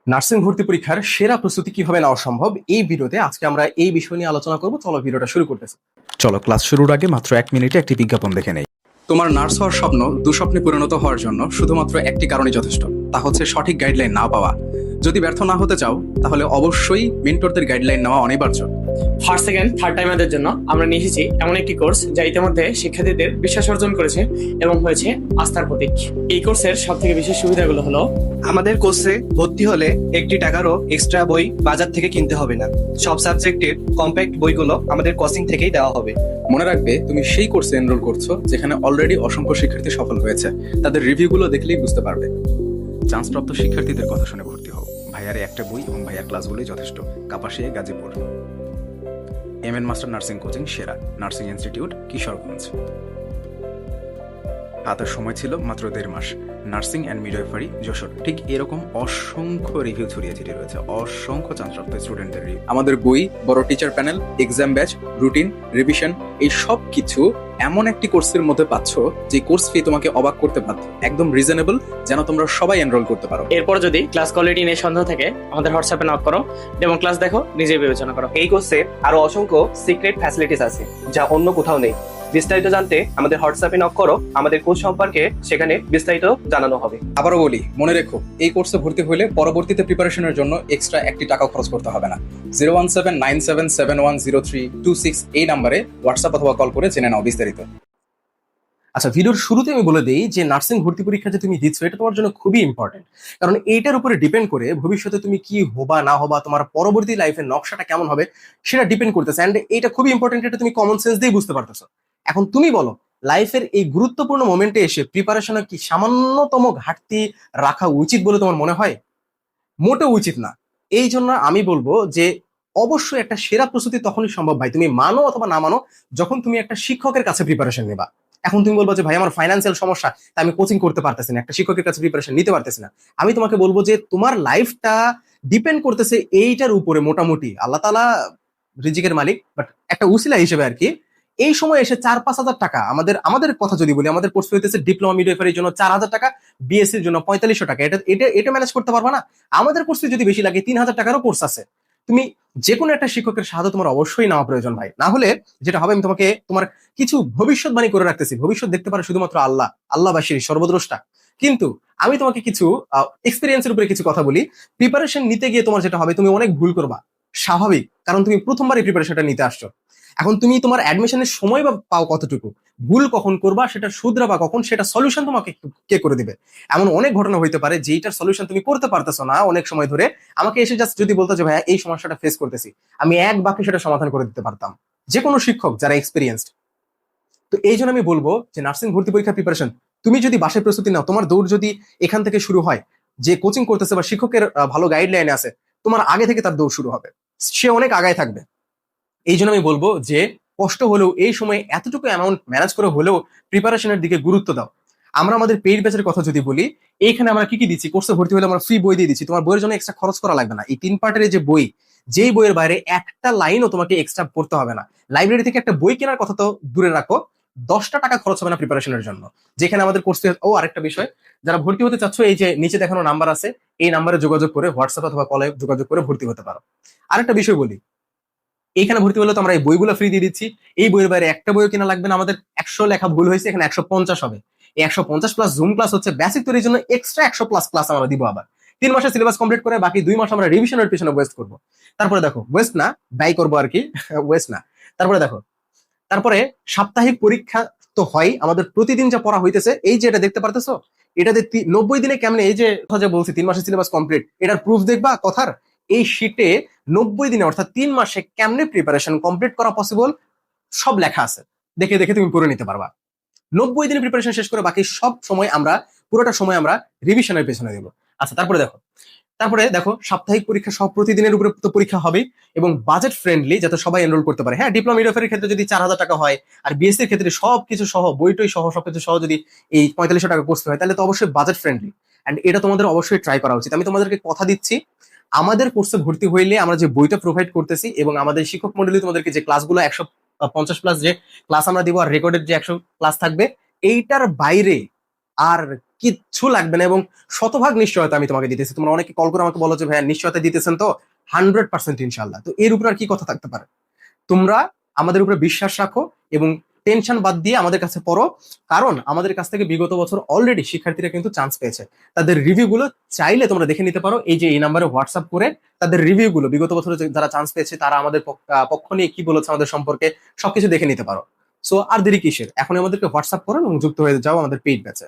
Nursing ভর্তি পরীক্ষার সেরা প্রস্তুতি কিভাবে নেওয়া সম্ভব, এই ভিডিওতে আজকে আমরা এই বিষয় নিয়ে আলোচনা করব। চলো ভিডিওটা শুরু করতেছি। চলো ক্লাস শুরুর আগে মাত্র 1 মিনিটে একটি বিজ্ঞাপন দেখে নেই। তোমার নার্স হওয়ার স্বপ্ন দুঃস্বপ্নে পরিণত হওয়ার জন্য শুধুমাত্র একটি কারণই যথেষ্ট, তা হচ্ছে সঠিক গাইডলাইন না পাওয়া। যদি ব্যর্থ না হতে চাও তাহলে অবশ্যই মেন্টরদের গাইডলাইন নেওয়া অনিবার্য। ফার্স্ট সেকেন্ড থার্ড টাইমারদের জন্য আমরা নিয়ে এসেছি এমন একটি কোর্স যা ইতিমধ্যে শিক্ষার্থীদের বিশ্বাস অর্জন করেছে এবং হয়েছে আস্থার প্রতীক। এই কোর্সের সব থেকে বিশেষ সুবিধাগুলো হলো, আমাদের কোর্সে ভর্তি হলে একটি টাকারও এক্সট্রা বই বাজার থেকে কিনতে হবে না। সব সাবজেক্টের কম্প্যাক্ট বইগুলো আমাদের কোচিং থেকেই দেওয়া হবে। মনে রাখবে, তুমি সেই কোর্সে এনরোল করছো যেখানে অলরেডি অসংখ্য শিক্ষার্থী সফল হয়েছে। তাদের রিভিউগুলো দেখলেই বুঝতে পারবে। চান্সপ্রাপ্ত শিক্ষার্থীদের কথা শুনে ভর্তি হও। ভাইয়ারে একটা বই এবং ভাইয়ার ক্লাসগুলোই যথেষ্ট। Kapasia, Gazipur. MN master nursing coaching সেরা। Nursing institute, Kishoreganj. হাতের সময় ছিল মাত্র 1.5 মাস। Nursing and midwifery, Jessore. ঠিক এরকম অসংখ্য রিভিউ ছড়িয়ে ছিটিয়ে রয়েছে, অসংখ্য চান্সপ্রাপ্ত স্টুডেন্টদের রিভিউ। আমাদের বই, বড় teacher panel, exam batch, routine, revision, এই সব কিছু এমন একটি কোর্সের মধ্যে পাচ্ছ যে কোর্স ফি তোমাকে অবাক করতে বাধ্য। একদম রিজনেবল, যেন তোমরা সবাই এনরোল করতে পারো। এরপর যদি ক্লাস কোয়ালিটি নিয়ে সন্দেহ থাকে আমাদের হোয়াটসঅ্যাপে নক করো এবং ক্লাস দেখো, নিজে বিবেচনা করো। এই কোর্সে আরো অসংখ্য সিক্রেট ফ্যাসিলিটিস আছে যা অন্য কোথাও নেই। বিস্তারিত জানতে আমাদের হোয়াটসঅ্যাপে নক করো। আমাদের কোর্স সম্পর্কে সেখানে বিস্তারিত জানানো হবে। আবারও বলি, মনে রেখো, এই কোর্সে ভর্তি হলে পরবর্তীতে প্রিপারেশনের জন্য এক্সট্রা একটি টাকা খরচ করতে হবে না। 01797710326 এই নাম্বারে হোয়াটসঅ্যাপ অথবা কল করে জেনে নাও বিস্তারিত। আচ্ছা, ভিডিওর শুরুতে আমি বলে দিই যে নার্সিং ভর্তি পরীক্ষা যে তুমি দিচ্ছ এটা তোমার জন্য খুবই ইম্পর্টেন্ট। কারণ এইটার উপরে ডিপেন্ড করে ভবিষ্যতে তুমি কি হবা না হবা, তোমার পরবর্তী লাইফের নকশাটা কেমন হবে সেটা ডিপেন্ড করতেছে। অ্যান্ড এটা খুবই ইম্পর্টেন্ট, এটা তুমি কমন সেন্স দিয়ে বুঝতে পারতেছো। এখন তুমি বলো, লাইফের এই গুরুত্বপূর্ণ মোমেন্টে এসে প্রিপারেশনে কি সামান্যতম ঘাটতি রাখা উচিত বলে তোমার মনে হয়? মোটেও উচিত না। এই জন্য আমি বলবো যে অবশ্যই একটা সেরা প্রস্তুতি তখনই সম্ভব ভাই, তুমি মানো অথবা না মানো, যখন তুমি একটা শিক্ষকের কাছে প্রিপারেশন নেবা। এখন তুমি বলবো যে ভাই আমার ফাইন্যান্সিয়াল সমস্যা, তাই আমি কোচিং করতে পারতেছি না, একটা শিক্ষকের কাছে প্রিপারেশন নিতে পারতেছি না। আমি তোমাকে বলবো যে তোমার লাইফটা ডিপেন্ড করতেছে এইটার উপরে। মোটামুটি আল্লাহ তাআলা রিজিকের মালিক, বাট একটা উসিলা হিসেবে আর কি। এই সময় এসে 4-5 হাজার টাকা, আমাদের আমাদের কথা যদি বলি, আমাদের কোর্স হইতেছে ডিপ্লোমা মিডওয়াইফারির জন্য 4,000 টাকা, বিএসসির জন্য 4500 টাকা। এটা এটা এটা ম্যানেজ করতে পারবা না? আমাদের কোর্সে যদি বেশি লাগে 3,000 টাকারও কোর্স আছে। তুমি যে কোনো একটা শিক্ষকের সাহায্য তোমার অবশ্যই নেওয়া প্রয়োজন ভাই। না হলে যেটা হবে, আমি তোমাকে তোমার কিছু ভবিষ্যৎবাণী করে রাখতেছি। ভবিষ্যৎ দেখতে পারে শুধুমাত্র আল্লাহ, আল্লাহবাসী, সর্বদ্রষ্টা। কিন্তু আমি তোমাকে কিছু এক্সপিরিয়েন্সের উপরে কিছু কথা বলি। প্রিপারেশন নিতে গিয়ে তোমার যেটা হবে, তুমি অনেক ভুল করবা, স্বাভাবিক, কারণ তুমি প্রথমবারই প্রিপারেশনটা নিতে আসছো। এখন তুমি তোমার অ্যাডমিশনের সময় বা পাও কতটুকু, ভুল কখন করবা, সেটা শুধরাবা কখন, সেটা সলিউশন তোমাকে কে করে দিবে? এমন অনেক ঘটনা হইতে পারে যেটার সলিউশন তুমি করতে পারতেছো না অনেক সময় ধরে। আমাকে এসে জাস্ট যদি বলতো যে ভাইয়া এই সমস্যাটা ফেস করতেছি, আমি এক বাক্যে সেটা সমাধান করে দিতে পারতাম। যে কোনো শিক্ষক যারা এক্সপিরিয়েন্সড। তো এই জন্য আমি বলবো যে নার্সিং ভর্তি পরীক্ষা প্রিপারেশন তুমি যদি বাসায় প্রস্তুতি নাও, তোমার দৌড় যদি এখান থেকে শুরু হয়, যে কোচিং করতেছে বা শিক্ষকের ভালো গাইডলাইন আছে, তোমার আগে থেকে তার দৌড় শুরু হবে, সে অনেক আগায় থাকবে। এই জন্য আমি বলবো যে কষ্ট হলেও এই সময় এতটুকু অ্যামাউন্ট ম্যানেজ করে হলেও প্রিপারেশনের দিকে গুরুত্ব দাও। আমরা আমাদের পেইড ব্যাচের কথা যদি বলি, এইখানে আমরা কি কি দিচ্ছি, কোর্সে ভর্তি হলে আমরা ফ্রি বই দিয়ে দিচ্ছি, তোমার বইয়ের জন্য এক্সট্রা খরচ করা লাগবে না। এই 3 পার্টের যে বই, যেই বইয়ের বাইরে একটা লাইনও তোমাকে এক্সট্রা পড়তে হবে না। লাইব্রেরি থেকে একটা বই কেনার কথা তো দূরে রাখো, 10টা টাকা খরচ হবে না প্রিপারেশনের জন্য। যেখানে আমাদের কোর্সে আরেকটা বিষয়, যারা ভর্তি হতে চাচ্ছ, এই যে নিচে দেখানো নাম্বার আছে, এই নাম্বারে যোগাযোগ করে হোয়াটসঅ্যাপ অথবা কলে যোগাযোগ করে ভর্তি হতে পারো। আরেকটা বিষয় বলি, এইখানে ভর্তি হলে তো আমরা এই বইগুলো ফ্রি দিয়ে দিচ্ছি। এই বইয়ের বাইরে একটা বইও কিনা লাগবে না। আমাদের 100 লেখা ভুল হয়েছে, এখানে 150 হবে। এই 150 প্লাস জুম ক্লাস হচ্ছে বেসিক তৈরির জন্য এক্সট্রা 100 প্লাস ক্লাস আমরা দিব। আবার 3 মাসের সিলেবাস কমপ্লিট করে বাকি 2 মাস আমরা রিভিশনের পিছনে ওয়েস্ট করবো। তারপরে দেখো, ওয়েস্ট না, ব্যয় করবো আর কি, ওয়েস্ট না। তারপরে দেখো, তারপরে সাপ্তাহিক পরীক্ষা তো হয় আমাদের, প্রতিদিন যা পড়া হইতেছে, এই যে এটা দেখতে পারতেছো, এটাতে 90 দিনে কেমনে, এই যে কথা বলছি 3 মাসের সিলেবাস কমপ্লিট, এটার প্রুফ দেখবা কথার। এই শীটে 90 দিনে অর্থাৎ 3 মাসে কেমনে প্রিপারেশন কমপ্লিট করা পসিবল সব লেখা আছে। দেখে দেখে তুমি পড়ে নিতে পারবা। 90 দিনে প্রিপারেশন শেষ করে বাকি সব সময় আমরা, পুরোটা সময় আমরা রিভিশনের পেছনে দেবো। আচ্ছা, তারপরে দেখো সাপ্তাহিক পরীক্ষা সব প্রতিদিনের উপরে তো পরীক্ষা হবে, এবং বাজেট ফ্রেন্ডলি, যাতে সবাই এনরোল করতে পারে। হ্যাঁ, ডিপ্লোমা মিডওয়াইফারির ক্ষেত্রে যদি 4,000 টাকা হয়, আর বিএসসির ক্ষেত্রে সবকিছু সহ, বইটই সহ, সবকিছু সহ যদি এই 4500 টাকা কোর্স হয়, তাহলে তো অবশ্যই বাজেট ফ্রেন্ডলি। এন্ড এটা তোমাদের অবশ্যই ট্রাই করা উচিত। আমি তোমাদেরকে কথা দিচ্ছি, আমাদের কোর্সে ভর্তি হইলে আমরা যে বইটা প্রোভাইড করতেছি এবং আমাদের শিক্ষক মন্ডলী তোমাদেরকে যে ক্লাসগুলো 150 প্লাস যে ক্লাস আমরা দিব, আর রেকর্ডেড যে 100 ক্লাস থাকবে, এইটার বাইরে আর কিচ্ছু লাগবে না এবং শতভাগ নিশ্চয়তা আমি তোমাকে দিতেছি। তোমরা অনেকে কল করে আমাকে বলো যে ভাইয়া নিশ্চয়তা দিতেছেন তো 100% ইনশাল্লাহ। তো এর উপর আর কি কথা থাকতে পারে? তোমরা আমাদের উপরে বিশ্বাস রাখো এবং টেনশন বাদ দিয়ে আমাদের কাছে পড়ো, কারণ আমাদের কাছ থেকে বিগত বছর অলরেডি শিক্ষার্থীরা কিন্তু চান্স পেয়েছে। তাদের রিভিউ গুলো চাইলে তোমরা দেখে নিতে পারো, এই যে এই নাম্বারে হোয়াটসঅ্যাপ করে তাদের রিভিউ গুলো, বিগত বছরে যারা চান্স পেয়েছে তারা আমাদের পক্ষ নিয়ে কি বলেছে আমাদের সম্পর্কে সবকিছু দেখে নিতে পারো। সো আর দেরি কিসের, এখন আমাদেরকে হোয়াটসঅ্যাপ করো এবং যুক্ত হয়ে যাও আমাদের পেইড ব্যাচে।